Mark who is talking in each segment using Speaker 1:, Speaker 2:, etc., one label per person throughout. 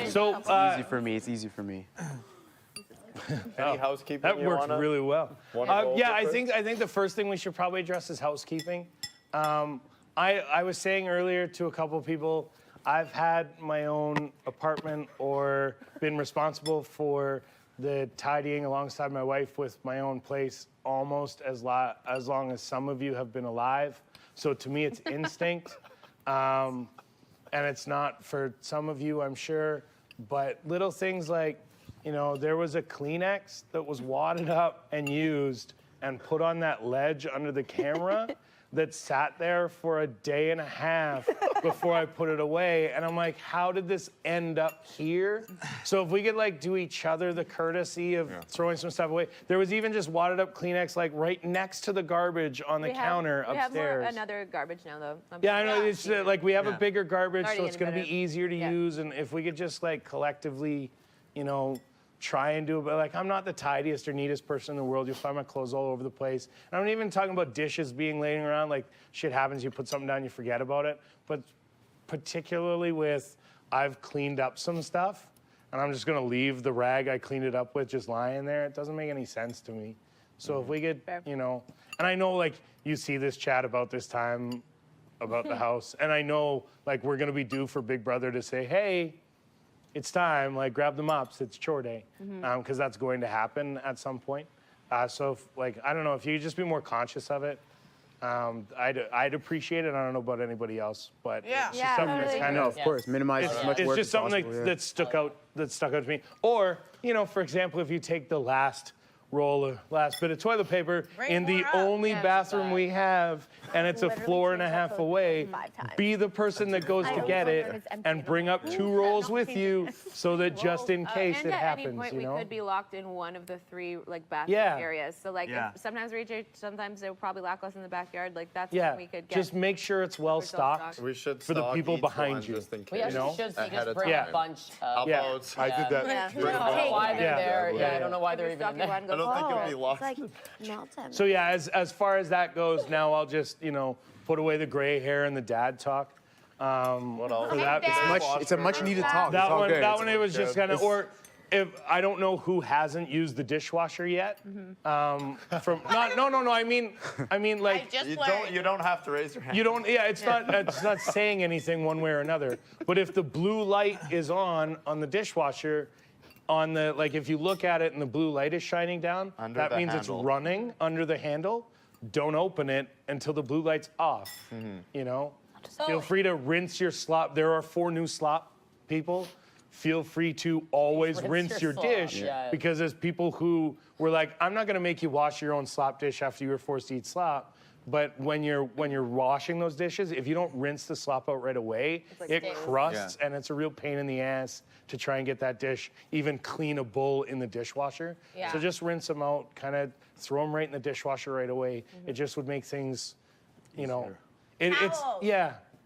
Speaker 1: So
Speaker 2: It's easy for me. It's easy for me.
Speaker 3: Any housekeeping?
Speaker 1: that worked really well. Yeah, I
Speaker 3: Chris?
Speaker 1: think the first thing we should probably address is housekeeping. I was saying earlier to a couple of people, I've had my own apartment or been responsible for the tidying alongside my wife with my own place almost as long as some of you have been alive. So to me, it's instinct. And it's not for some of you, I'm sure. But little things like, you know, there was a Kleenex that was wadded up and used and put on that ledge under the camera that sat there for a day and a half before I put it away. And I'm like, how did this end up here? So if we could like do each other the courtesy of throwing some stuff away. There was even just wadded up Kleenex like right next to the garbage on the counter upstairs.
Speaker 4: We have another garbage now though.
Speaker 1: Yeah, I know, it's like we have a bigger garbage, so it's gonna be
Speaker 4: better.
Speaker 1: easier to use. And if we could just like collectively, you know, try and do it, but like I'm not the tidiest or neatest person in the world. You'll find my clothes all over the place. And I'm not even talking about dishes being laying around. Like shit happens, you put something down, you forget about it. But particularly with, I've cleaned up some stuff and I'm just gonna leave the rag I cleaned it up with just lying there. It doesn't make any sense to me. So if we could, you know, and I know like you see this chat about this time about the house, and I know like we're gonna be due for Big Brother to say, hey, it's time, like grab the mops, it's chore day, because that's going to happen at some point. So if, like, I don't know, if you could just be more conscious of it, I'd appreciate it. I don't know about anybody else, but it's just something that's kind
Speaker 2: No,
Speaker 1: of,
Speaker 2: of course. Minimize as much
Speaker 1: it's
Speaker 2: work
Speaker 1: just
Speaker 2: as
Speaker 1: something
Speaker 2: possible,
Speaker 1: that stuck out to me. Or, you know, for example, if you take the last roll of last bit of toilet paper in the only bathroom we have, and it's a floor and a half away, be the person that goes to get it and bring up 2 rolls with you so that just in case
Speaker 4: And
Speaker 1: it
Speaker 4: at
Speaker 1: happens,
Speaker 4: any point,
Speaker 1: you know?
Speaker 4: we could be locked in one of the 3 like bathroom areas. So like if sometimes sometimes they'll probably lock us in the backyard. Like that's when we could get.
Speaker 1: Just make sure it's well stocked
Speaker 3: We should
Speaker 1: for the
Speaker 3: stock
Speaker 1: people
Speaker 3: each
Speaker 1: behind
Speaker 3: one
Speaker 1: you.
Speaker 3: just in case.
Speaker 5: We actually
Speaker 1: know?
Speaker 5: should so you
Speaker 3: Ahead
Speaker 5: just
Speaker 3: of
Speaker 5: bring
Speaker 3: time.
Speaker 5: a bunch
Speaker 3: How
Speaker 5: of.
Speaker 3: about
Speaker 6: I did that.
Speaker 4: Yeah.
Speaker 5: I don't know why they're there.
Speaker 1: Yeah.
Speaker 5: I don't know why they're even in there.
Speaker 3: I don't think it'll be lost.
Speaker 1: So yeah, as far as that goes, now I'll just, you know, put away the gray hair and the dad talk.
Speaker 3: What else?
Speaker 1: For that,
Speaker 2: It's a much needed talk.
Speaker 1: that
Speaker 2: It's all
Speaker 1: one,
Speaker 2: good.
Speaker 1: that one, it was just
Speaker 3: good.
Speaker 1: kind of, or if I don't know who hasn't used the dishwasher yet. No, I mean like
Speaker 3: You don't have to raise your hand.
Speaker 1: you don't. Yeah, it's not saying anything one way or another. But if the blue light is on the dishwasher, on the like, if you look at it and the blue light is shining down,
Speaker 3: Under
Speaker 1: that
Speaker 3: the
Speaker 1: means
Speaker 3: handle.
Speaker 1: it's running under the handle. Don't open it until the blue light's off. You know, feel free to rinse your slop. There are 4 new slop people. Feel free to always rinse your
Speaker 5: slop.
Speaker 1: dish
Speaker 5: Yeah.
Speaker 1: because there's people who were like, I'm not gonna make you wash your own slop dish after you were forced to eat slop. But when you're washing those dishes, if you don't rinse the slop out right away, it crusts and it's a real pain in the ass to try and get that dish even cleanable in the dishwasher.
Speaker 4: Yeah.
Speaker 1: So just rinse them out, kind of throw them right in the dishwasher right away. It just would make things, you know, it's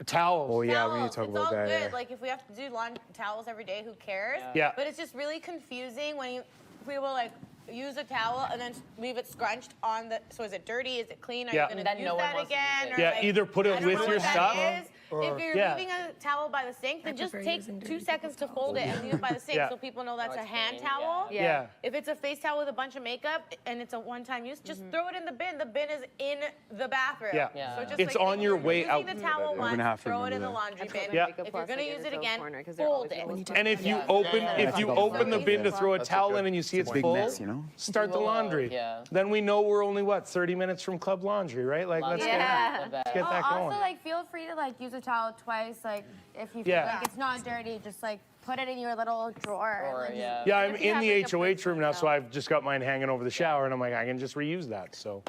Speaker 1: towels.
Speaker 2: Oh yeah, we need to talk
Speaker 6: It's
Speaker 2: about
Speaker 6: all
Speaker 2: that.
Speaker 6: good.
Speaker 2: Yeah.
Speaker 6: Like if we have to do towels every day, who cares?
Speaker 1: Yeah.
Speaker 6: But it's just really confusing when we will like use a towel and then leave it scrunched on the. So is it dirty? Is it clean? Are
Speaker 1: Yeah.
Speaker 6: you gonna
Speaker 5: Then
Speaker 6: use
Speaker 5: no one
Speaker 6: that
Speaker 5: wants to use
Speaker 6: again?
Speaker 5: it.
Speaker 6: Or,
Speaker 1: Yeah,
Speaker 6: like,
Speaker 1: either put
Speaker 6: I
Speaker 1: it
Speaker 6: don't
Speaker 1: with
Speaker 6: know
Speaker 1: your
Speaker 6: what that
Speaker 1: stuff.
Speaker 6: is. If you're
Speaker 1: Yeah.
Speaker 6: leaving a towel by the sink, then just take 2 seconds to fold it and leave it by the sink
Speaker 1: Yeah.
Speaker 6: so people know that's a
Speaker 5: it's
Speaker 6: hand
Speaker 5: clean,
Speaker 6: towel.
Speaker 1: Yeah.
Speaker 6: If it's a face towel with a bunch of makeup and it's a one-time use, just throw it in the bin. The bin is in the bathroom.
Speaker 1: Yeah.
Speaker 5: Yeah.
Speaker 6: So just
Speaker 1: It's
Speaker 6: like,
Speaker 1: on your way
Speaker 6: using
Speaker 1: out.
Speaker 6: the towel
Speaker 2: We're
Speaker 6: once,
Speaker 2: gonna have to
Speaker 6: throw it
Speaker 2: remember
Speaker 6: in the
Speaker 2: that.
Speaker 6: laundry bin.
Speaker 1: Yeah.
Speaker 6: If you're gonna use it again,
Speaker 4: because
Speaker 6: fold it.
Speaker 1: And if you open the bin to throw a towel in and you see it's
Speaker 2: big
Speaker 1: full,
Speaker 2: mess, you know?
Speaker 1: start the laundry.
Speaker 5: Yeah.
Speaker 1: Then we know we're only 30 minutes from Club Laundry, right? Like let's get that going.
Speaker 7: Also, like, feel free to like use a towel twice. Like, if you feel like it's not dirty, just like put it in your little drawer.
Speaker 5: Or,
Speaker 7: and, like,
Speaker 5: yeah.
Speaker 1: Yeah, I'm
Speaker 4: If you
Speaker 1: in
Speaker 4: have,
Speaker 1: the
Speaker 4: like, a
Speaker 1: HOH room now, so
Speaker 4: personal
Speaker 1: I've just got mine hanging over the shower, and I'm like, I can just reuse that. So,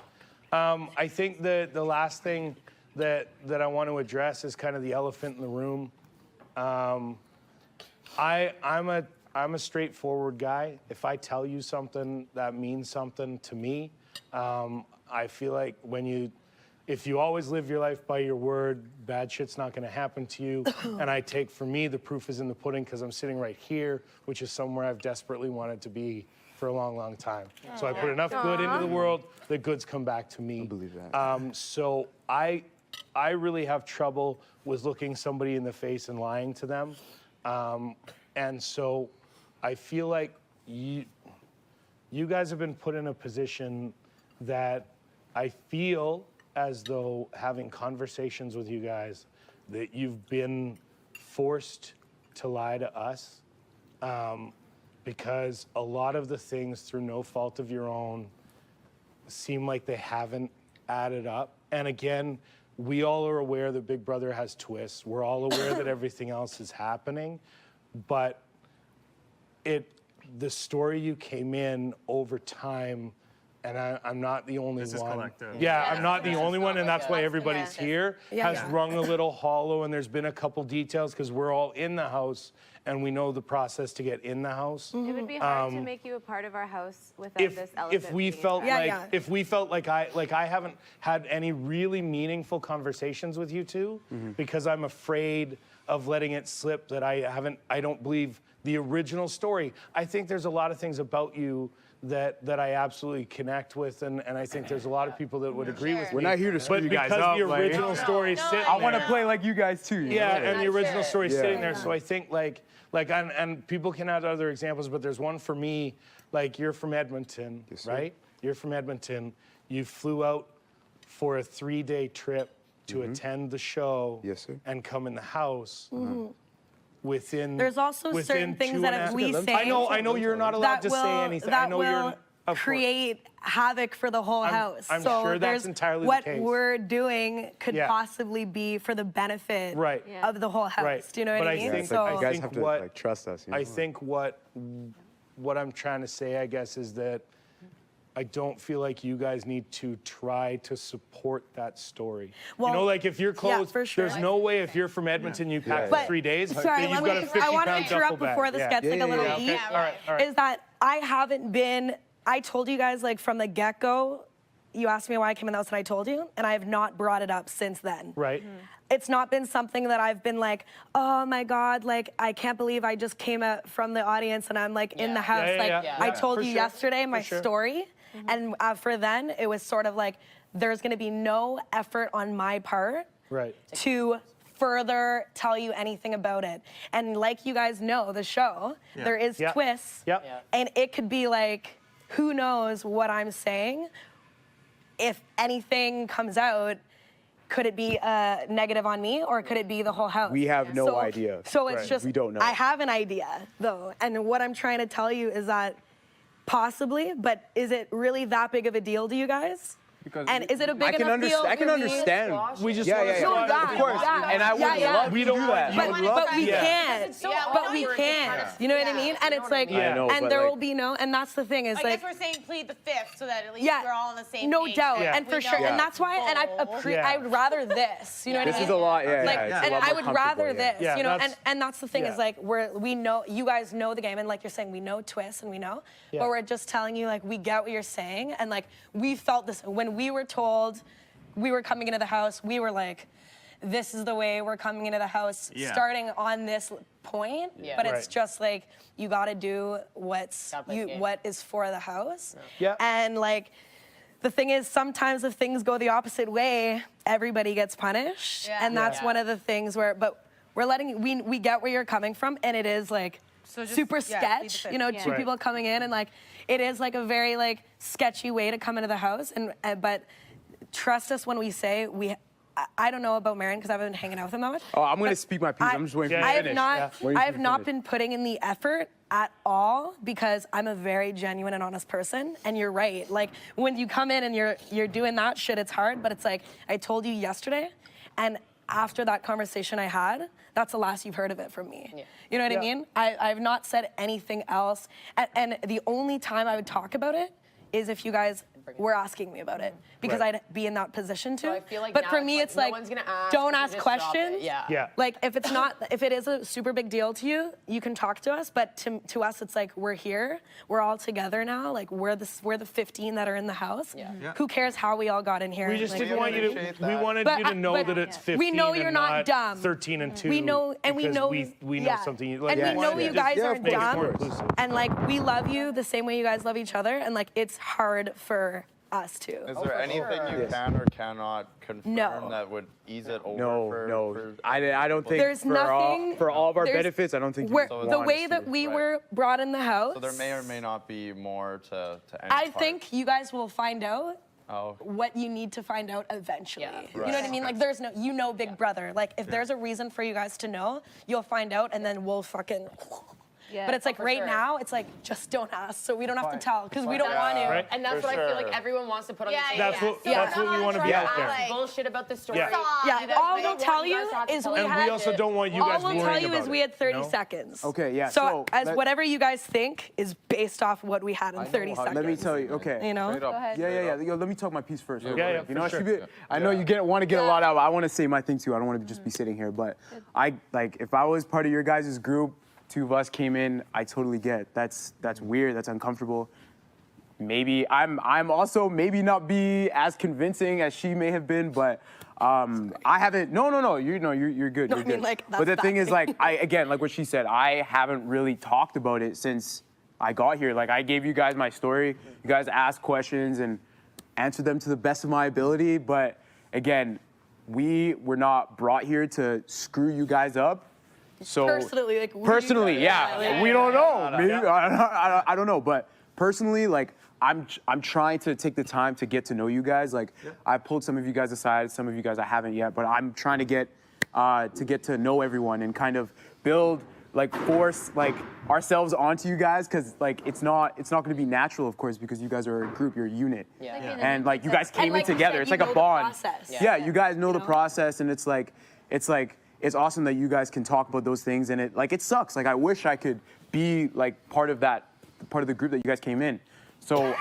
Speaker 1: I think the last thing that I want to address is kind of the elephant in the room. I'm a straightforward guy. If I tell you something that means something to me, I feel like if you always live your life by your word, bad shit's not gonna happen to you. And I take, for me, the proof is in the pudding because I'm sitting right here, which is somewhere I've desperately wanted to be for a long, long time. So I put enough good into the world that goods come back to me.
Speaker 2: I believe that.
Speaker 1: So I really have trouble with looking somebody in the face and lying to them. And so I feel like you guys have been put in a position that I feel as though having conversations with you guys that you've been forced to lie to us because a lot of the things through no fault of your own seem like they haven't added up. And again, we all are aware that Big Brother has twists. We're all aware that everything else is happening, but the story you came in over time, and I'm not the only
Speaker 8: This is
Speaker 1: one.
Speaker 8: collective.
Speaker 1: Yeah, I'm not the only one, and that's why everybody's here, has
Speaker 7: Yeah.
Speaker 1: rung a little hollow, and there's been a couple details because we're all in the house and we know the process to get in the house.
Speaker 4: It would be hard to make you a part of our house without this elephant.
Speaker 1: If we
Speaker 4: being
Speaker 1: felt
Speaker 4: addressed.
Speaker 1: like if we felt like I haven't had any really meaningful conversations with you two because I'm afraid of letting it slip that I don't believe the original story. I think there's a lot of things about you that I absolutely connect with, and I think there's a lot of people that would agree with me.
Speaker 2: We're not here to screw
Speaker 1: But
Speaker 2: you guys
Speaker 1: because
Speaker 2: up.
Speaker 1: the
Speaker 2: like-
Speaker 1: original story sitting
Speaker 2: I want to
Speaker 1: there-
Speaker 2: play like you guys too. you
Speaker 1: yeah,
Speaker 2: know?
Speaker 1: and the original story
Speaker 2: Yeah.
Speaker 1: sitting there. So I think and people can add other examples, but there's one for me. Like you're from Edmonton,
Speaker 2: Yes, sir.
Speaker 1: right? You're from Edmonton. You flew out for a 3-day trip to attend the show.
Speaker 2: Yes, sir.
Speaker 1: And come in the house. Within.
Speaker 9: There's also
Speaker 1: within
Speaker 9: certain things
Speaker 1: 2
Speaker 9: that
Speaker 1: and a
Speaker 9: if
Speaker 1: half-
Speaker 9: we say
Speaker 1: I know you're not allowed
Speaker 9: that
Speaker 1: to
Speaker 9: will,
Speaker 1: say anything. I
Speaker 9: that
Speaker 1: know
Speaker 9: will
Speaker 1: you're. Of course.
Speaker 9: create havoc for the whole house.
Speaker 1: I'm
Speaker 9: so
Speaker 1: sure that's
Speaker 9: there's
Speaker 1: entirely the
Speaker 9: what
Speaker 1: case.
Speaker 9: we're doing could
Speaker 1: Yeah.
Speaker 9: possibly be for the benefit
Speaker 1: Right.
Speaker 4: Yeah.
Speaker 9: of the whole house.
Speaker 1: Right.
Speaker 9: Do you know
Speaker 1: But
Speaker 9: what
Speaker 1: I
Speaker 9: I mean?
Speaker 1: think-
Speaker 2: It's like, you
Speaker 1: I
Speaker 2: guys
Speaker 1: think
Speaker 2: have to
Speaker 1: what-
Speaker 2: like trust us. You know?
Speaker 1: I think what I'm trying to say, I guess, is that I don't feel like you guys need to try to support that story.
Speaker 9: Well,
Speaker 1: you know, like if you're close,
Speaker 9: for sure.
Speaker 1: there's no way if you're from Edmonton, you pack for
Speaker 9: But-
Speaker 1: 3 days,
Speaker 9: Sorry,
Speaker 1: that you've got a 50
Speaker 9: I want to
Speaker 1: pound duffel
Speaker 9: interrupt
Speaker 1: bag.
Speaker 9: before this
Speaker 1: Yeah.
Speaker 9: gets like a little
Speaker 1: Okay.
Speaker 9: deep.
Speaker 1: All right.
Speaker 9: Is that I haven't been, I told you guys like from the get-go, you asked me why I came in the house and I told you, and I have not brought it up since then.
Speaker 1: Right.
Speaker 9: It's not been something that I've been like, oh my God, like I can't believe I just came out from the audience and I'm like in the house.
Speaker 1: Yeah,
Speaker 9: like
Speaker 1: yeah.
Speaker 9: I
Speaker 1: Yeah,
Speaker 9: told
Speaker 1: for
Speaker 9: you
Speaker 1: sure,
Speaker 9: yesterday my
Speaker 1: for sure.
Speaker 9: story, and for then it was sort of like there's gonna be no effort on my part
Speaker 1: Right.
Speaker 9: to further tell you anything about it. And like you guys know, the show, there is
Speaker 1: Yeah.
Speaker 9: twists,
Speaker 1: Yep. Yeah.
Speaker 9: and it could be like, who knows what I'm saying? If anything comes out, could it be negative on me or could it be the whole house?
Speaker 2: We have no
Speaker 9: So-
Speaker 2: idea.
Speaker 9: So it's
Speaker 1: Right.
Speaker 9: just,
Speaker 2: We don't know.
Speaker 9: I have an idea though. And what I'm trying to tell you is that possibly, but is it really that big of a deal to you guys?
Speaker 2: Because
Speaker 9: And is it a big
Speaker 2: I can
Speaker 9: enough deal?
Speaker 2: understand. I can
Speaker 9: to me?
Speaker 2: understand.
Speaker 1: We just
Speaker 2: Yeah,
Speaker 1: wanna
Speaker 2: yeah,
Speaker 1: squash
Speaker 2: yeah.
Speaker 1: it.
Speaker 2: Of course.
Speaker 9: Yeah.
Speaker 2: And I would
Speaker 9: Yeah, yeah.
Speaker 2: love
Speaker 1: We
Speaker 2: to
Speaker 1: don't
Speaker 2: do
Speaker 1: want
Speaker 2: that.
Speaker 1: you-
Speaker 2: I would
Speaker 9: But
Speaker 2: love
Speaker 9: we
Speaker 2: to.
Speaker 1: Yeah.
Speaker 9: can't.
Speaker 6: Yeah,
Speaker 9: But we
Speaker 6: we know
Speaker 9: can't. You know what I mean? And it's like,
Speaker 2: I know,
Speaker 9: and
Speaker 2: but
Speaker 9: there
Speaker 2: like-
Speaker 9: will be no, and that's the thing is
Speaker 6: I
Speaker 9: like,
Speaker 6: guess we're saying plead the fifth so that at least
Speaker 9: yeah,
Speaker 6: we're all on the same
Speaker 9: no
Speaker 6: page.
Speaker 9: doubt,
Speaker 1: Yeah.
Speaker 9: and for
Speaker 6: We
Speaker 9: sure,
Speaker 6: know
Speaker 9: and that's why, and
Speaker 1: Yeah.
Speaker 9: I would rather this. You know what
Speaker 2: This
Speaker 9: I mean?
Speaker 2: is a lot. Yeah,
Speaker 9: Like,
Speaker 2: yeah. It's a
Speaker 9: and
Speaker 2: lot
Speaker 9: I
Speaker 2: more
Speaker 9: would
Speaker 2: comfortable,
Speaker 9: rather
Speaker 2: yeah.
Speaker 9: this,
Speaker 1: Yeah,
Speaker 9: you know,
Speaker 1: that's-
Speaker 9: and that's the thing
Speaker 1: yeah.
Speaker 9: is like we know you guys know the game, and like you're saying, we know twists and we know,
Speaker 1: Yeah.
Speaker 9: but we're just telling you like we get what you're saying, and like we felt this when we were told we were coming into the house, we were like, this is the way we're coming into the house,
Speaker 8: Yeah.
Speaker 9: starting on this point,
Speaker 5: Yeah.
Speaker 9: but it's
Speaker 1: Right.
Speaker 9: just like you got to do
Speaker 5: Gotta play the game.
Speaker 9: what is for the house,
Speaker 1: Yeah.
Speaker 9: and like. The thing is, sometimes if things go the opposite way, everybody gets punished,
Speaker 6: Yeah.
Speaker 9: and that's
Speaker 5: Yeah.
Speaker 9: one of the things where. But we're letting we get where you're coming from, and it is like
Speaker 6: So just-
Speaker 9: super
Speaker 6: yeah, plead the
Speaker 9: sketch.
Speaker 6: fifth.
Speaker 9: You know,
Speaker 4: Yeah.
Speaker 9: two
Speaker 1: Right.
Speaker 9: people coming in, and like it is like a very like sketchy way to come into the house, and but trust us when we say we. I don't know about Marion because I haven't been hanging out with him that much.
Speaker 2: Oh, I'm gonna
Speaker 9: but
Speaker 2: speak my piece. I'm just waiting for you
Speaker 9: I
Speaker 2: to
Speaker 9: have
Speaker 2: finish.
Speaker 9: not.
Speaker 2: Yeah. Waiting
Speaker 9: I
Speaker 2: for
Speaker 9: have
Speaker 2: you to
Speaker 9: not
Speaker 2: finish.
Speaker 9: been putting in the effort at all because I'm a very genuine and honest person. And you're right. Like when you come in and you're doing that shit, it's hard. But it's like I told you yesterday, and after that conversation I had, that's the last you've heard of it from me.
Speaker 5: Yeah.
Speaker 9: You know what
Speaker 1: Yeah.
Speaker 9: I mean? I've not said anything else. And the only time I would talk about it is if you guys were asking me about it because
Speaker 1: Right.
Speaker 9: I'd be in that position to.
Speaker 5: So I feel like
Speaker 9: but
Speaker 5: now
Speaker 9: for
Speaker 5: it's
Speaker 9: me,
Speaker 5: like
Speaker 9: it's
Speaker 5: no
Speaker 9: like
Speaker 5: one's gonna ask,
Speaker 9: don't
Speaker 5: you
Speaker 9: ask
Speaker 5: just drop it.
Speaker 9: questions.
Speaker 5: Yeah.
Speaker 1: Yeah.
Speaker 9: Like if it is a super big deal to you, you can talk to us. But to us, it's like we're here, we're all together now. Like we're the 15 that are in the house.
Speaker 5: Yeah.
Speaker 8: Yeah.
Speaker 9: Who cares how we all got in here?
Speaker 1: We just
Speaker 9: Like,
Speaker 1: didn't want you to.
Speaker 3: appreciate
Speaker 1: We
Speaker 3: that.
Speaker 1: wanted
Speaker 9: But
Speaker 1: you to know
Speaker 9: but
Speaker 1: that it's 15.
Speaker 9: we know you're
Speaker 1: and
Speaker 9: not dumb.
Speaker 1: 13 and 2.
Speaker 9: We know, and we
Speaker 1: because
Speaker 9: know
Speaker 1: we know
Speaker 9: yeah.
Speaker 1: something.
Speaker 9: and
Speaker 1: Like,
Speaker 9: we
Speaker 2: Yes,
Speaker 9: know
Speaker 2: yes.
Speaker 9: you guys
Speaker 2: Yeah, of
Speaker 9: aren't
Speaker 2: course, of
Speaker 9: dumb.
Speaker 2: course.
Speaker 1: Inclusive.
Speaker 9: And like we love you the same way you guys love each other. And like it's hard for us too.
Speaker 3: Is there anything you can or cannot confirm
Speaker 9: No.
Speaker 3: that would ease it over?
Speaker 2: No. I don't think
Speaker 9: There's
Speaker 2: for all,
Speaker 9: nothing.
Speaker 2: for all of our
Speaker 9: there's-
Speaker 2: benefits, I don't think
Speaker 9: we're-
Speaker 2: you
Speaker 9: the
Speaker 2: want
Speaker 9: way
Speaker 2: us
Speaker 9: that
Speaker 2: to.
Speaker 9: we
Speaker 3: Right.
Speaker 9: were brought in the house.
Speaker 3: So there may or may not be more to any
Speaker 9: I
Speaker 3: part.
Speaker 9: think you guys will find out
Speaker 3: Oh.
Speaker 9: what you need to find out eventually.
Speaker 5: Yeah.
Speaker 9: You know what I mean? Like there's no, Big Brother. Like if there's a reason for you guys to know, you'll find out, and then we'll fucking.
Speaker 4: Yeah.
Speaker 9: But it's like
Speaker 5: for
Speaker 9: right
Speaker 5: sure.
Speaker 9: now, it's like just don't ask, so we don't have to tell because we don't
Speaker 3: Yeah.
Speaker 9: want to.
Speaker 1: Right.
Speaker 5: And that's
Speaker 3: For
Speaker 5: what I feel like
Speaker 3: sure.
Speaker 5: everyone wants to put on
Speaker 6: Yeah,
Speaker 5: the
Speaker 6: yeah,
Speaker 5: table.
Speaker 1: That's what that's what we want to be
Speaker 6: Yeah.
Speaker 1: out there.
Speaker 6: Like-
Speaker 5: Bullshit about the story.
Speaker 1: Yeah.
Speaker 9: Yeah,
Speaker 5: You guys-
Speaker 9: all
Speaker 5: we
Speaker 9: we'll
Speaker 5: don't
Speaker 9: tell
Speaker 5: want
Speaker 9: you
Speaker 5: guys to have to
Speaker 9: is
Speaker 5: tell
Speaker 9: we
Speaker 5: us.
Speaker 1: And
Speaker 9: had.
Speaker 1: we also don't want you guys
Speaker 9: All we'll
Speaker 1: worrying
Speaker 9: tell you
Speaker 1: about
Speaker 9: is
Speaker 1: it,
Speaker 9: we had 30
Speaker 1: you know?
Speaker 9: seconds.
Speaker 2: Okay, yeah,
Speaker 9: So,
Speaker 2: so
Speaker 9: as
Speaker 2: let-
Speaker 9: whatever you guys think is based off what we had in 30 seconds.
Speaker 2: Let me tell you, okay.
Speaker 9: You know?
Speaker 4: Go ahead.
Speaker 2: Yeah. Yo, let me talk my piece first. real
Speaker 1: Yeah,
Speaker 2: quick.
Speaker 1: yeah,
Speaker 2: You know,
Speaker 1: for
Speaker 2: I should
Speaker 1: sure.
Speaker 2: be, I know you want to get a lot out. I want to say my thing too. I don't want to just be sitting here, but if I was part of your guys' group, two of us came in, I totally get. That's weird. That's uncomfortable. Maybe I'm also maybe not be as convincing as she may have been, but I haven't. No. You're good.
Speaker 9: No,
Speaker 2: You're
Speaker 9: I mean,
Speaker 2: good.
Speaker 9: like,
Speaker 2: but the
Speaker 9: that's
Speaker 2: thing
Speaker 9: that
Speaker 2: is, like, again, like what she said, I haven't really talked about it since I got here. Like, I gave you guys my story. You guys asked questions and answered them to the best of my ability. But again, we were not brought here to screw you guys up. So
Speaker 9: Personally, like,
Speaker 2: personally, yeah, we don't know. Maybe I don't know, but personally, like I'm trying to take the time to get to know you guys. Like I pulled some of you guys aside, some of you guys I haven't yet, but I'm trying to get to know everyone and kind of build force ourselves onto you guys, because like it's not going to be natural, of course, because you guys are a group, you're a unit,
Speaker 5: Yeah.
Speaker 2: and like you guys came
Speaker 9: like
Speaker 2: in
Speaker 9: you
Speaker 2: together.
Speaker 9: said,
Speaker 2: It's
Speaker 9: you
Speaker 2: like a
Speaker 9: know the
Speaker 2: bond.
Speaker 9: process.
Speaker 2: Yeah, you guys know the
Speaker 9: know?
Speaker 2: process, and it's awesome that you guys can talk about those things, and it sucks. Like I wish I could be like part of the group that you guys came in. So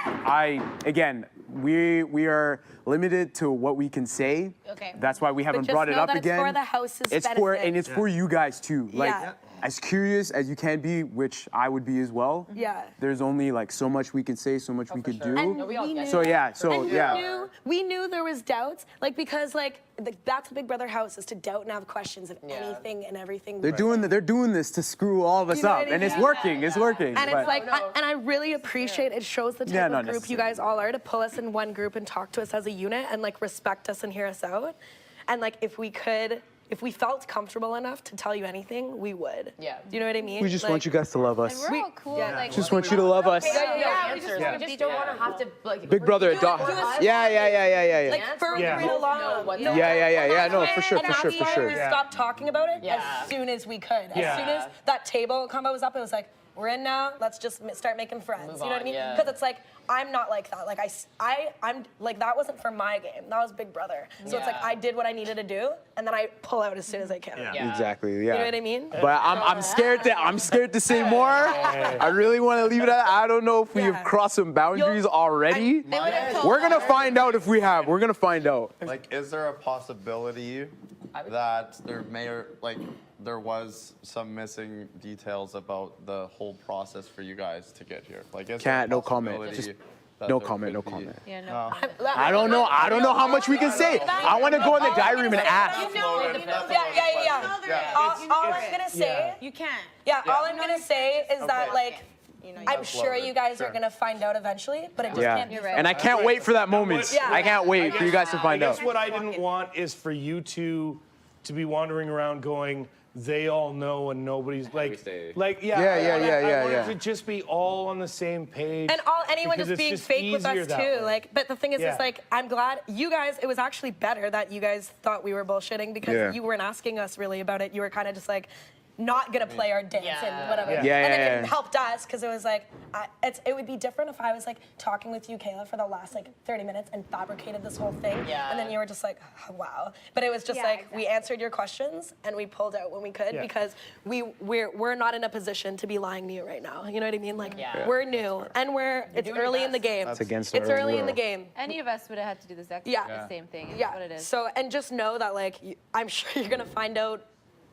Speaker 2: we are limited to what we can say.
Speaker 6: Okay.
Speaker 2: That's why we haven't
Speaker 9: just
Speaker 2: brought it
Speaker 9: know
Speaker 2: up
Speaker 9: that it's
Speaker 2: again.
Speaker 9: for the house's
Speaker 2: It's
Speaker 9: benefit.
Speaker 2: for you guys too. Like
Speaker 9: Yeah.
Speaker 2: as curious as you can be, which I would be as well.
Speaker 9: Yeah.
Speaker 2: There's only like so much we can say, so much we could do.
Speaker 5: No, we all get
Speaker 2: So
Speaker 5: it.
Speaker 2: yeah.
Speaker 9: We knew there was doubts, like because that's a Big Brother house, is to doubt and have questions of
Speaker 5: Yeah.
Speaker 9: anything and everything.
Speaker 2: They're doing this to screw all of us
Speaker 9: You know
Speaker 2: up,
Speaker 9: what I
Speaker 2: and it's
Speaker 9: mean?
Speaker 2: working. It's working.
Speaker 9: And
Speaker 2: but-
Speaker 9: it's like, I really appreciate it. Shows the type
Speaker 2: Yeah,
Speaker 9: of
Speaker 2: not
Speaker 9: group you
Speaker 2: necessarily.
Speaker 9: guys all are, to pull us in one group and talk to us as a unit and like respect us and hear us out. And like if we felt comfortable enough to tell you anything, we would.
Speaker 5: Yeah.
Speaker 9: Do you know what I mean?
Speaker 2: we just
Speaker 9: Like,
Speaker 2: want you guys to love us.
Speaker 4: We're all cool.
Speaker 9: yeah.
Speaker 4: Like,
Speaker 2: Just want you to love us.
Speaker 9: Yeah,
Speaker 5: We just don't want to have to like.
Speaker 2: Big brother, yeah.
Speaker 9: Like further
Speaker 1: Yeah.
Speaker 9: it along.
Speaker 2: Yeah, no, for sure,
Speaker 9: And
Speaker 2: for sure,
Speaker 9: after
Speaker 2: for sure.
Speaker 9: We stopped talking about it
Speaker 5: Yeah.
Speaker 9: as soon as we could. As
Speaker 1: Yeah.
Speaker 9: soon as that table combo was up, it was like, we're in now. Let's just start making friends.
Speaker 5: Move
Speaker 9: You know what I
Speaker 5: on,
Speaker 9: mean?
Speaker 5: yeah.
Speaker 9: Because it's like I'm not like that. Like I'm like that wasn't for my game. That was Big Brother. So it's like
Speaker 5: Yeah.
Speaker 9: I did what I needed to do, and then I pull out as soon as I can.
Speaker 5: Yeah.
Speaker 2: Exactly, yeah.
Speaker 9: You know what I mean?
Speaker 2: But I'm scared to say more. I really want to leave it at. I don't know if we have
Speaker 9: Yeah.
Speaker 2: crossed some boundaries already. We're gonna find out if we have. We're gonna find out.
Speaker 3: Like, is there a possibility that there was some missing details about the whole process for you guys to get here? Like, is there a
Speaker 2: No comment.
Speaker 3: possibility
Speaker 2: Just
Speaker 3: that
Speaker 2: no
Speaker 3: there
Speaker 2: comment. No
Speaker 3: could be-
Speaker 2: comment.
Speaker 4: yeah, no.
Speaker 2: I don't know. I don't know how much we can say. I want to go in the diary room and ask.
Speaker 9: Yeah. All I'm gonna say.
Speaker 6: You can't.
Speaker 9: Yeah. All I'm gonna say is that
Speaker 3: Okay.
Speaker 9: like.
Speaker 6: You know,
Speaker 9: I'm sure you guys are gonna find out eventually, but it just
Speaker 2: Yeah.
Speaker 9: can't be.
Speaker 2: And I can't wait for that moment.
Speaker 9: Yeah.
Speaker 2: I can't wait for you guys to
Speaker 1: I
Speaker 2: find out.
Speaker 1: guess what I didn't want is for you to be wandering around going, they all know and nobody's like,
Speaker 2: Yeah,
Speaker 1: I wanted
Speaker 2: yeah.
Speaker 1: to just be all on the same page.
Speaker 9: And anyone
Speaker 1: because
Speaker 9: just
Speaker 1: it's
Speaker 9: being
Speaker 1: just
Speaker 9: fake with
Speaker 1: easier
Speaker 9: us
Speaker 1: that
Speaker 9: too.
Speaker 1: way.
Speaker 9: Like, but the thing is,
Speaker 1: Yeah.
Speaker 9: like, I'm glad you guys. It was actually better that you guys thought we were bullshitting because
Speaker 2: Yeah.
Speaker 9: you weren't asking us really about it. You were kind of just like, not gonna play our dance and whatever.
Speaker 1: Yeah.
Speaker 9: And then it
Speaker 2: Yeah.
Speaker 9: helped us because it was like, it would be different if I was like talking with you, Kayla, for the last like 30 minutes and fabricated this whole thing.
Speaker 5: Yeah.
Speaker 9: And then you were just like, oh, wow. But it was just like we answered your questions and we pulled out when we could
Speaker 1: Yeah.
Speaker 9: because we're not in a position to be lying to you right now. You know what I mean? Like
Speaker 5: Yeah.
Speaker 9: we're new and it's
Speaker 5: doing your
Speaker 9: early in the
Speaker 5: best.
Speaker 9: game.
Speaker 2: It's against
Speaker 9: It's
Speaker 2: our
Speaker 9: early in the
Speaker 2: will.
Speaker 9: game.
Speaker 4: Any of us would have had to do the exact
Speaker 9: Yeah.
Speaker 4: the same thing. It's
Speaker 9: Yeah.
Speaker 4: what it is.
Speaker 9: So and just know that like I'm sure you're gonna find out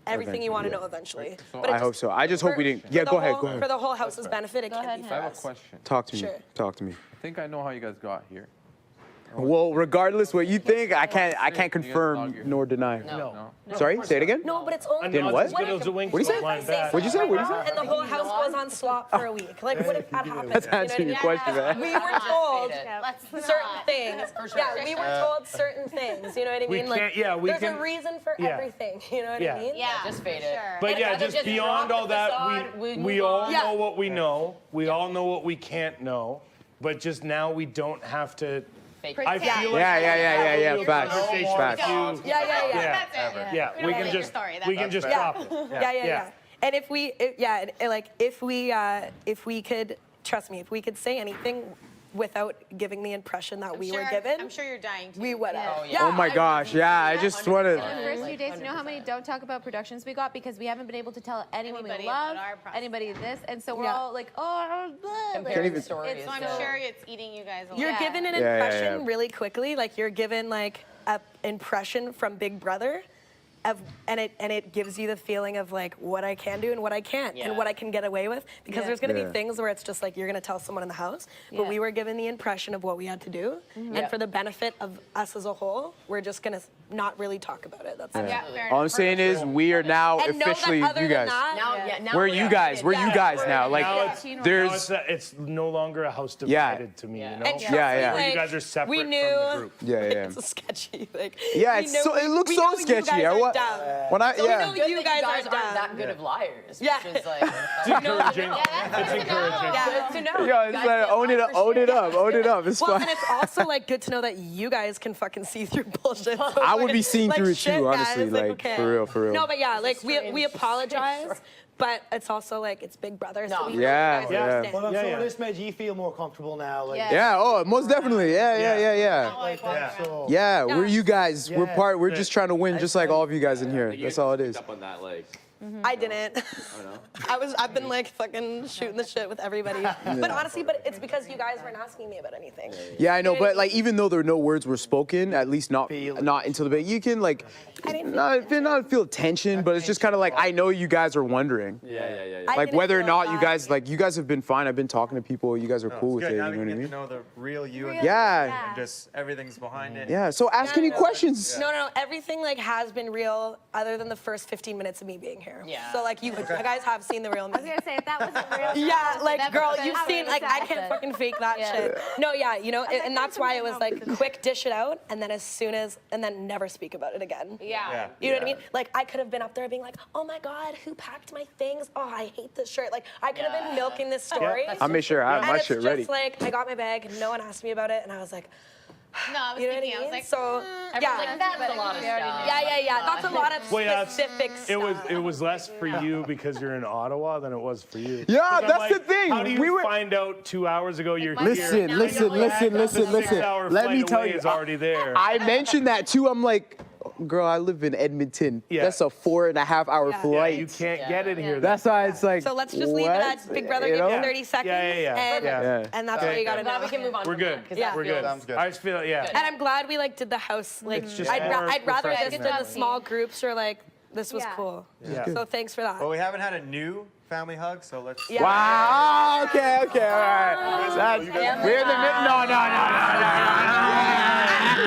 Speaker 9: everything you want to
Speaker 2: Eventually,
Speaker 9: know eventually.
Speaker 2: I
Speaker 9: it
Speaker 2: hope
Speaker 9: just-
Speaker 2: so. I just hope we didn't. Yeah,
Speaker 9: for
Speaker 2: go
Speaker 9: the
Speaker 2: ahead.
Speaker 9: whole-
Speaker 2: Go ahead.
Speaker 9: For the whole house's benefit, it
Speaker 4: Go
Speaker 9: can't
Speaker 4: ahead,
Speaker 9: be
Speaker 4: Hank.
Speaker 9: for
Speaker 8: I have a
Speaker 9: us.
Speaker 8: question.
Speaker 2: Talk to me.
Speaker 9: Sure.
Speaker 2: Talk to me.
Speaker 8: I think I know how you guys got here.
Speaker 2: Well, regardless what you think, I can't
Speaker 8: You guys
Speaker 2: confirm
Speaker 8: argue.
Speaker 2: nor deny.
Speaker 8: No.
Speaker 2: Sorry, say it again.
Speaker 9: No, but it's only
Speaker 2: Didn't what?
Speaker 1: As good as a wink
Speaker 2: What'd you
Speaker 1: to a
Speaker 2: say?
Speaker 1: blind bat.
Speaker 2: What'd you say? What'd you say?
Speaker 9: and the whole house goes on on swap for a week? Like, what if that happened?
Speaker 2: That's answering your question, man.
Speaker 9: We were told
Speaker 6: Let's
Speaker 9: certain
Speaker 6: not.
Speaker 9: things. Yeah, we were told certain things. You know what I mean?
Speaker 1: can't- yeah, we
Speaker 9: there's
Speaker 1: can-
Speaker 9: a reason for
Speaker 1: yeah.
Speaker 9: everything. You know what
Speaker 1: Yeah.
Speaker 9: I mean?
Speaker 6: Yeah,
Speaker 5: just fade it.
Speaker 6: Sure.
Speaker 1: But yeah,
Speaker 5: rather
Speaker 1: just
Speaker 5: just
Speaker 1: beyond
Speaker 5: drop
Speaker 1: all
Speaker 5: the
Speaker 1: that,
Speaker 5: facade,
Speaker 1: we
Speaker 5: move
Speaker 1: all
Speaker 5: on.
Speaker 1: know what we know. We all know what we can't know. But just now we don't have to.
Speaker 5: Fake
Speaker 1: I
Speaker 5: it.
Speaker 1: feel like
Speaker 2: Yeah. Facts.
Speaker 1: conversation
Speaker 2: Facts.
Speaker 1: with you.
Speaker 9: Yeah.
Speaker 6: That's it.
Speaker 1: Yeah, we can
Speaker 6: like
Speaker 1: just
Speaker 6: your story,
Speaker 1: we
Speaker 6: that's
Speaker 1: can just
Speaker 3: fair.
Speaker 1: drop it.
Speaker 9: Yeah. And if we could, trust me, if we could say anything without giving the impression that we were given,
Speaker 6: I'm sure you're dying to.
Speaker 9: we would have.
Speaker 5: Oh, yeah.
Speaker 2: Oh my gosh, yeah, I just wanted.
Speaker 4: The first few days, you know how many don't talk about productions we got because we haven't been able to tell anyone
Speaker 6: Anybody
Speaker 4: we love,
Speaker 6: about our process.
Speaker 4: anybody this, and so we're
Speaker 9: Yeah.
Speaker 4: all like, oh, blah.
Speaker 5: Comparing
Speaker 2: even-
Speaker 5: stories.
Speaker 6: So I'm sure it's eating you guys alive.
Speaker 9: You're given an
Speaker 2: Yeah,
Speaker 9: impression
Speaker 2: yeah.
Speaker 9: really quickly, like you're given like an impression from Big Brother, and it gives you the feeling of like what I can do and what I can't, and what I can get away with. Because there's gonna
Speaker 2: Yeah.
Speaker 9: be things where it's just like you're gonna tell someone in the house, but
Speaker 4: Yeah.
Speaker 9: we were given the impression of what we had to do, and for the benefit of us as a whole, we're just gonna not really talk about it. That's it.
Speaker 6: Yeah, fair
Speaker 2: All I'm
Speaker 6: enough.
Speaker 2: saying is we are now
Speaker 9: And know
Speaker 2: officially
Speaker 9: that other
Speaker 2: you
Speaker 9: than
Speaker 2: guys.
Speaker 9: that,
Speaker 5: Now
Speaker 2: We're
Speaker 5: we
Speaker 2: you
Speaker 5: are.
Speaker 2: guys. We're you guys now. Like
Speaker 1: Now it's
Speaker 2: there's.
Speaker 1: it's no longer a house
Speaker 2: Yeah.
Speaker 1: divided to me. You know.
Speaker 9: And trust
Speaker 2: Yeah,
Speaker 9: me,
Speaker 2: yeah.
Speaker 1: Where you
Speaker 9: like,
Speaker 1: guys are separate
Speaker 9: we
Speaker 1: from
Speaker 9: knew,
Speaker 1: the group.
Speaker 2: Yeah.
Speaker 9: It's so sketchy. Like,
Speaker 2: Yeah,
Speaker 9: we
Speaker 2: it's
Speaker 9: know-
Speaker 2: so it looks
Speaker 9: we
Speaker 2: so
Speaker 9: know you
Speaker 2: sketchy.
Speaker 9: guys
Speaker 2: I
Speaker 9: are
Speaker 2: what
Speaker 9: down.
Speaker 2: when I
Speaker 9: So we
Speaker 2: yeah.
Speaker 9: know you guys
Speaker 5: aren't
Speaker 9: are down.
Speaker 5: that good of liars.
Speaker 9: Yeah.
Speaker 5: Which is like,
Speaker 1: Encouraging. It's encouraging.
Speaker 9: Yeah.
Speaker 5: good to know.
Speaker 2: Yeah,
Speaker 5: You
Speaker 2: it's
Speaker 5: guys
Speaker 2: like
Speaker 5: get
Speaker 2: own it
Speaker 5: lied
Speaker 2: up,
Speaker 5: for
Speaker 2: own
Speaker 5: shit.
Speaker 2: it up, own it up. It's
Speaker 9: Well,
Speaker 2: fine.
Speaker 9: and it's also like good to know that you guys can fucking see through bullshit. So
Speaker 2: I would
Speaker 9: like-
Speaker 2: be seeing
Speaker 9: like,
Speaker 2: through it
Speaker 9: shit,
Speaker 2: too,
Speaker 9: guys,
Speaker 2: honestly. Like
Speaker 9: okay.
Speaker 2: for real.
Speaker 9: No, but yeah, like we
Speaker 5: Strange.
Speaker 9: apologize, but it's also like it's Big Brother, so
Speaker 5: No.
Speaker 9: we know
Speaker 2: Yeah,
Speaker 9: you guys
Speaker 2: yeah.
Speaker 9: understand.
Speaker 10: Well, I'm
Speaker 1: Yeah,
Speaker 10: sure
Speaker 1: yeah.
Speaker 10: this made you feel more comfortable now. Like,
Speaker 2: Yeah. Oh, most definitely. Yeah.
Speaker 10: like that. So,
Speaker 2: Yeah, we're you guys. We're
Speaker 10: Yeah.
Speaker 2: part. We're just trying to win, just like all of you guys in here. That's all it is.
Speaker 8: Up on that, like,
Speaker 9: I didn't. I've been like fucking shooting the shit with everybody. But honestly, it's because you guys weren't asking me about anything.
Speaker 2: Yeah, I know, but like even though there no words were spoken, at least not until the bit, you can like not feel tension, but it's just kind of like I know you guys are wondering.
Speaker 8: yeah.
Speaker 9: I
Speaker 2: Like
Speaker 9: didn't
Speaker 2: whether or
Speaker 9: feel
Speaker 2: not
Speaker 9: that.
Speaker 2: you guys have been fine. I've been talking to people. You guys are cool with it. You know what I mean?
Speaker 11: know the real you and
Speaker 2: Yeah.
Speaker 11: and just everything's behind it.
Speaker 2: Yeah. So ask any questions.
Speaker 9: No, everything like has been real, other than the first 15 minutes of me being here.
Speaker 5: Yeah.
Speaker 9: So like you guys have seen the real me.
Speaker 4: I was gonna say if that wasn't real.
Speaker 9: Yeah, like
Speaker 4: that
Speaker 9: girl,
Speaker 4: would've
Speaker 9: you've
Speaker 4: been
Speaker 9: seen like I
Speaker 4: sad.
Speaker 9: can't fucking fake that shit. No, yeah, you know, and that's why it was like quick dish it out, and then and then never speak about it again.
Speaker 6: Yeah.
Speaker 9: You know what I mean? Like I could have been up there being like, oh my god, who packed my things? Oh, I hate this shirt. Like I could have been milking this story.
Speaker 2: I'll make sure I have
Speaker 9: And
Speaker 2: my
Speaker 9: it's
Speaker 2: shit
Speaker 9: just
Speaker 2: ready.
Speaker 9: like I got my bag, no one asked me about it, and I was like,
Speaker 6: No, I was
Speaker 9: you know what I
Speaker 6: thinking,
Speaker 9: mean?
Speaker 6: I was like,
Speaker 9: So yeah.
Speaker 5: That's a lot of stuff.
Speaker 9: Yeah. That's a lot of
Speaker 1: Well, yeah, it's-
Speaker 9: specific stuff.
Speaker 1: It was less for you because you're in Ottawa than it was for you.
Speaker 2: Yeah,
Speaker 1: 'Cause I'm
Speaker 2: that's
Speaker 1: like,
Speaker 2: the thing.
Speaker 1: How do you
Speaker 2: We were-
Speaker 1: find out 2 hours ago you're
Speaker 2: Listen,
Speaker 1: here?
Speaker 2: listen.
Speaker 1: The 6-hour
Speaker 2: Let me
Speaker 1: flight
Speaker 2: tell
Speaker 1: away
Speaker 2: you,
Speaker 1: is already there.
Speaker 2: I mentioned that too. I'm like, girl, I live in Edmonton.
Speaker 1: Yeah.
Speaker 2: That's a 4.5-hour
Speaker 1: Yeah,
Speaker 2: flight.
Speaker 1: you can't get it here.
Speaker 2: That's why it's like.
Speaker 9: So let's just leave it at
Speaker 2: what?
Speaker 9: Big Brother
Speaker 2: You
Speaker 9: gives
Speaker 2: know?
Speaker 9: you 30 seconds.
Speaker 1: Yeah.
Speaker 2: Yeah.
Speaker 9: And that's all you gotta
Speaker 5: I'm glad
Speaker 9: know.
Speaker 5: we can move on.
Speaker 1: We're
Speaker 5: from
Speaker 1: good.
Speaker 5: that, 'cause
Speaker 9: Yeah.
Speaker 5: that
Speaker 1: We're
Speaker 5: feels-
Speaker 1: good.
Speaker 3: Sounds good.
Speaker 1: I just feel yeah.
Speaker 9: And I'm glad we like did the house. Like
Speaker 1: It's just
Speaker 9: I'd
Speaker 1: more
Speaker 9: rather this
Speaker 1: refreshing
Speaker 9: than
Speaker 1: now.
Speaker 9: the small groups or like this was
Speaker 4: Yeah.
Speaker 9: cool.
Speaker 1: Yeah.
Speaker 9: So thanks for that.
Speaker 11: But we haven't had a new family hug, so let's.
Speaker 9: Yeah.
Speaker 2: Wow. Okay. All right. That's, we're in the middle.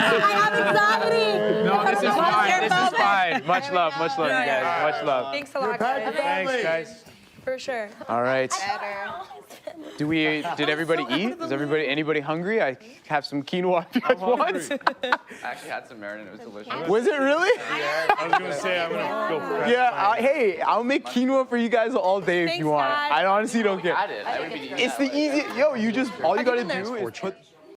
Speaker 9: I have anxiety.
Speaker 2: No. This is fine. This is fine. Much love, you guys. Much love.
Speaker 9: Thanks a lot, guys.
Speaker 1: Thanks, guys.
Speaker 9: For sure.
Speaker 2: All right. Did everybody eat? Is anybody hungry? I have some quinoa if you guys want.
Speaker 8: I actually had some marinade. It was delicious.
Speaker 2: Was it really?
Speaker 1: I was gonna say I'm gonna go prep
Speaker 2: Yeah. Hey, I'll make quinoa for you guys all day if
Speaker 9: Thanks,
Speaker 2: you want.
Speaker 9: guys.
Speaker 2: I honestly don't care.
Speaker 8: Had it. I would be eating
Speaker 2: It's
Speaker 8: that,
Speaker 2: the
Speaker 8: like,
Speaker 2: easy. Yo, all you gotta
Speaker 9: in there.
Speaker 2: do is put